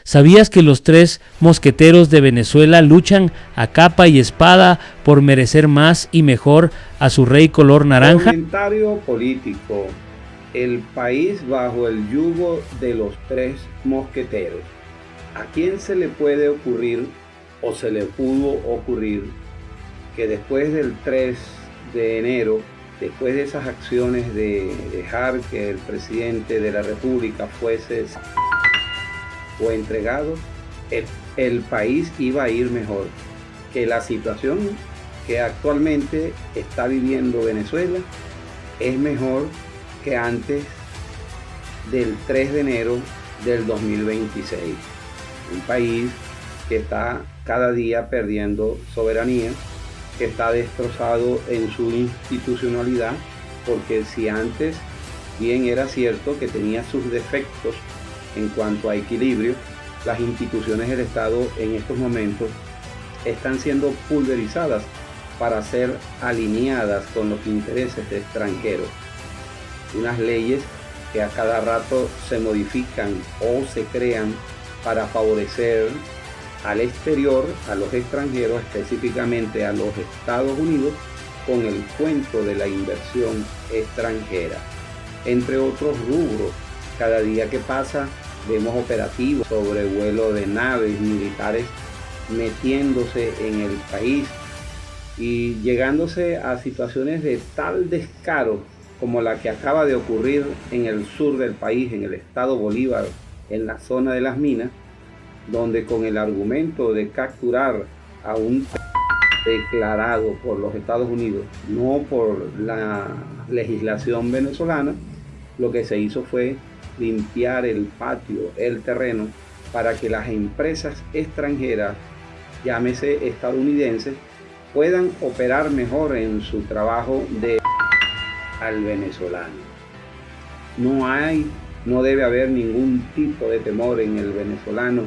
¿Sabías que los tres mosqueteros de Venezuela luchan a capa y espada por merecer más y mejor a su rey color naranja? Comentario político. El país bajo el yugo de los tres mosqueteros. ¿A quién se le puede ocurrir o se le pudo ocurrir que después del 3 de enero, después de esas acciones de dejar que el presidente de la República fuese o entregado, el país iba a ir mejor? Que la situación que actualmente está viviendo Venezuela es mejor que antes del 3 de enero del 2026. Un país que está cada día perdiendo soberanía, que está destrozado en su institucionalidad, porque si antes bien era cierto que tenía sus defectos en cuanto a equilibrio, las instituciones del Estado en estos momentos están siendo pulverizadas para ser alineadas con los intereses extranjeros. Unas leyes que a cada rato se modifican o se crean para favorecer al exterior, a los extranjeros, específicamente a los Estados Unidos, con el cuento de la inversión extranjera. Entre otros rubros, cada día que pasa vemos operativos sobre vuelo de naves militares metiéndose en el país y llegándose a situaciones de tal descaro como la que acaba de ocurrir en el sur del país, en el estado Bolívar, en la zona de las minas, donde con el argumento de capturar a un declarado por los Estados Unidos, no por la legislación venezolana, lo que se hizo fue limpiar el patio, el terreno, para que las empresas extranjeras, llámese estadounidenses, puedan operar mejor en su trabajo de al venezolano. No debe haber ningún tipo de temor en el venezolano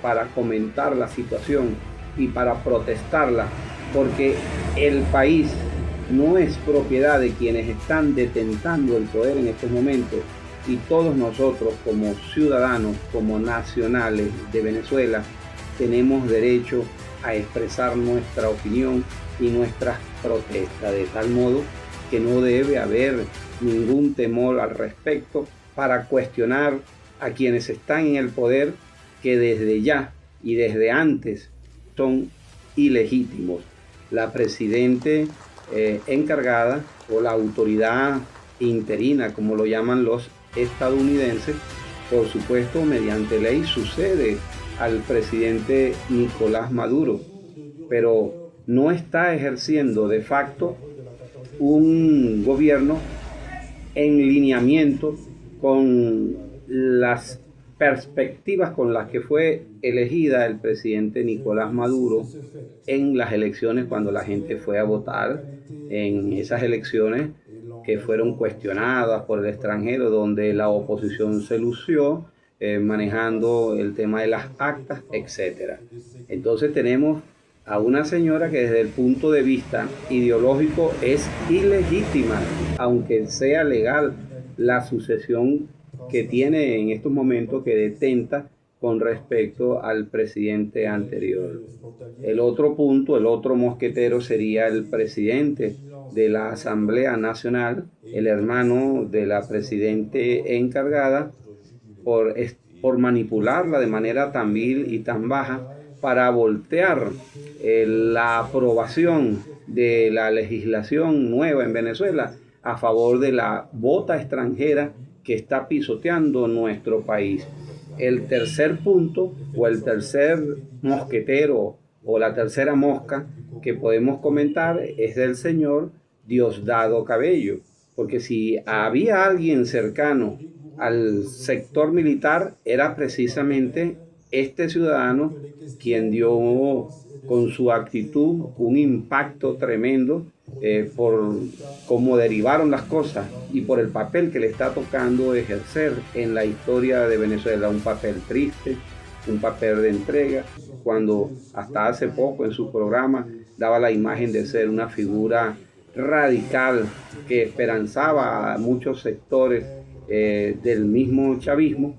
para comentar la situación y para protestarla, porque el país no es propiedad de quienes están detentando el poder en estos momentos, y todos nosotros como ciudadanos, como nacionales de Venezuela, tenemos derecho a expresar nuestra opinión y nuestras protestas, de tal modo que no debe haber ningún temor al respecto para cuestionar a quienes están en el poder, que desde ya y desde antes son ilegítimos. La presidente encargada, o la autoridad interina, como lo llaman los estadounidenses, por supuesto mediante ley sucede al presidente Nicolás Maduro, pero no está ejerciendo de facto un gobierno en lineamiento con las perspectivas con las que fue elegida el presidente Nicolás Maduro en las elecciones, cuando la gente fue a votar en esas elecciones que fueron cuestionadas por el extranjero, donde la oposición se lució manejando el tema de las actas, etc. Entonces tenemos a una señora que desde el punto de vista ideológico es ilegítima, aunque sea legal la sucesión que tiene en estos momentos, que detenta con respecto al presidente anterior. El otro punto, el otro mosquetero, sería el presidente de la Asamblea Nacional, el hermano de la presidente encargada, por manipularla de manera tan vil y tan baja para voltear la aprobación de la legislación nueva en Venezuela a favor de la bota extranjera que está pisoteando nuestro país. El tercer punto, o el tercer mosquetero, o la tercera mosca que podemos comentar, es del señor Diosdado Cabello, porque si había alguien cercano al sector militar, era precisamente este ciudadano quien dio con su actitud un impacto tremendo por cómo derivaron las cosas y por el papel que le está tocando ejercer en la historia de Venezuela. Un papel triste, un papel de entrega, cuando hasta hace poco en su programa daba la imagen de ser una figura radical que esperanzaba a muchos sectores del mismo chavismo,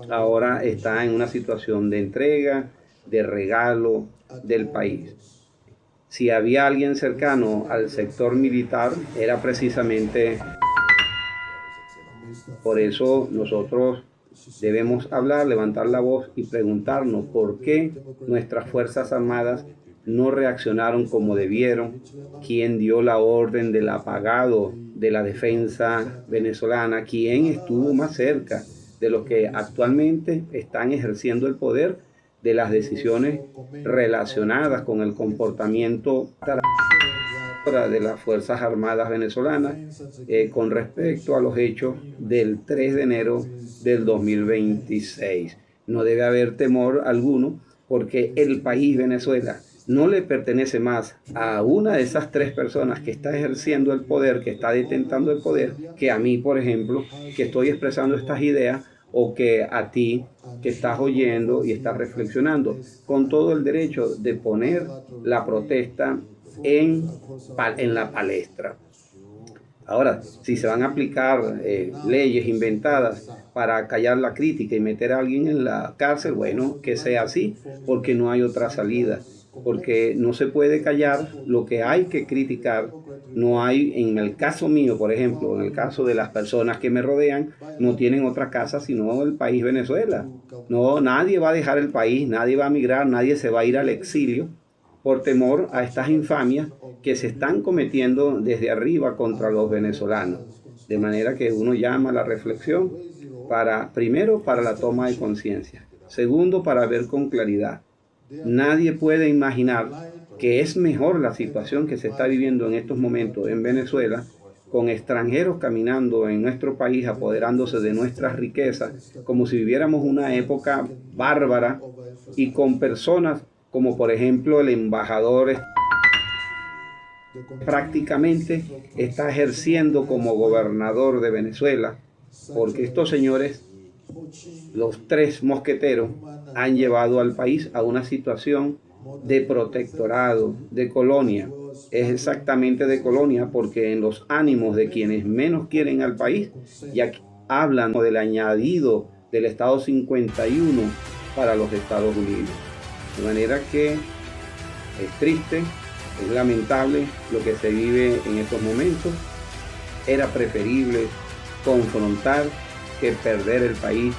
ahora está en una situación de entrega, de regalo del país. Si había alguien cercano al sector militar, era precisamente por eso nosotros debemos hablar, levantar la voz y preguntarnos por qué nuestras Fuerzas Armadas no reaccionaron como debieron, quién dio la orden del apagado de la defensa venezolana, quién estuvo más cerca de los que actualmente están ejerciendo el poder de las decisiones relacionadas con el comportamiento de las Fuerzas Armadas venezolanas con respecto a los hechos del 3 de enero del 2026. No debe haber temor alguno porque el país Venezuela no le pertenece más a una de esas tres personas que está ejerciendo el poder, que está detentando el poder, que a mí, por ejemplo, que estoy expresando estas ideas, o que a ti que estás oyendo y estás reflexionando, con todo el derecho de poner la protesta en la palestra. Ahora, si se van a aplicar leyes inventadas para callar la crítica y meter a alguien en la cárcel, bueno, que sea así, porque no hay otra salida. Porque no se puede callar lo que hay que criticar. No hay, en el caso mío, por ejemplo, en el caso de las personas que me rodean, no tienen otra casa sino el país Venezuela. No, nadie va a dejar el país, nadie va a migrar, nadie se va a ir al exilio por temor a estas infamias que se están cometiendo desde arriba contra los venezolanos. De manera que uno llama a la reflexión primero, para la toma de conciencia. Segundo, para ver con claridad. Nadie puede imaginar que es mejor la situación que se está viviendo en estos momentos en Venezuela, con extranjeros caminando en nuestro país, apoderándose de nuestras riquezas, como si viviéramos una época bárbara, y con personas como por ejemplo el embajador prácticamente está ejerciendo como gobernador de Venezuela, porque estos señores, los tres mosqueteros, han llevado al país a una situación de protectorado, de colonia. Es exactamente de colonia porque en los ánimos de quienes menos quieren al país ya hablan del añadido del Estado 51 para los Estados Unidos. De manera que es triste, es lamentable lo que se vive en estos momentos. Era preferible confrontar que perder el país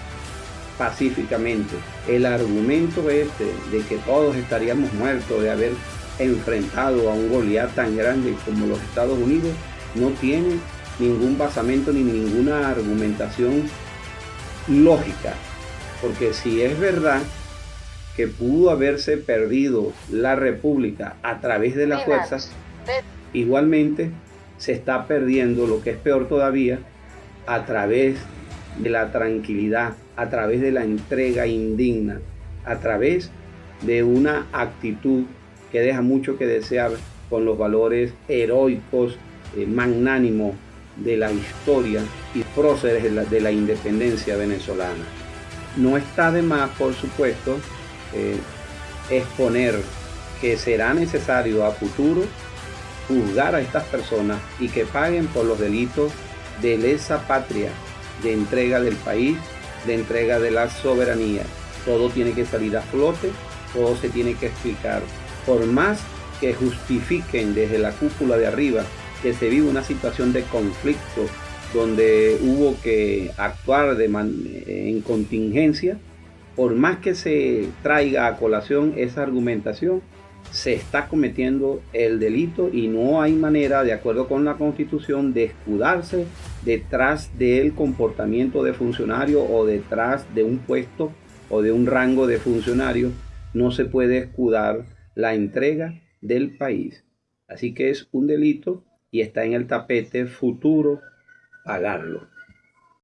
pacíficamente. El argumento de que todos estaríamos muertos de haber enfrentado a un Goliat tan grande como los Estados Unidos no tiene ningún basamento ni ninguna argumentación lógica, porque si es verdad que pudo haberse perdido la República a través de las fuerzas, igualmente se está perdiendo, lo que es peor todavía, a través de la tranquilidad, a través de la entrega indigna, a través de una actitud que deja mucho que desear con los valores heroicos, magnánimos de la historia y próceres de la independencia venezolana. No está de más, por supuesto, exponer que será necesario a futuro juzgar a estas personas y que paguen por los delitos de lesa patria, de entrega del país, de entrega de la soberanía. Todo tiene que salir a flote, todo se tiene que explicar. Por más que justifiquen desde la cúpula de arriba que se vive una situación de conflicto donde hubo que actuar en contingencia, por más que se traiga a colación esa argumentación, se está cometiendo el delito y no hay manera, de acuerdo con la Constitución, de escudarse detrás del comportamiento de funcionario o detrás de un puesto o de un rango de funcionario. No se puede escudar la entrega del país. Así que es un delito y está en el tapete futuro pagarlo.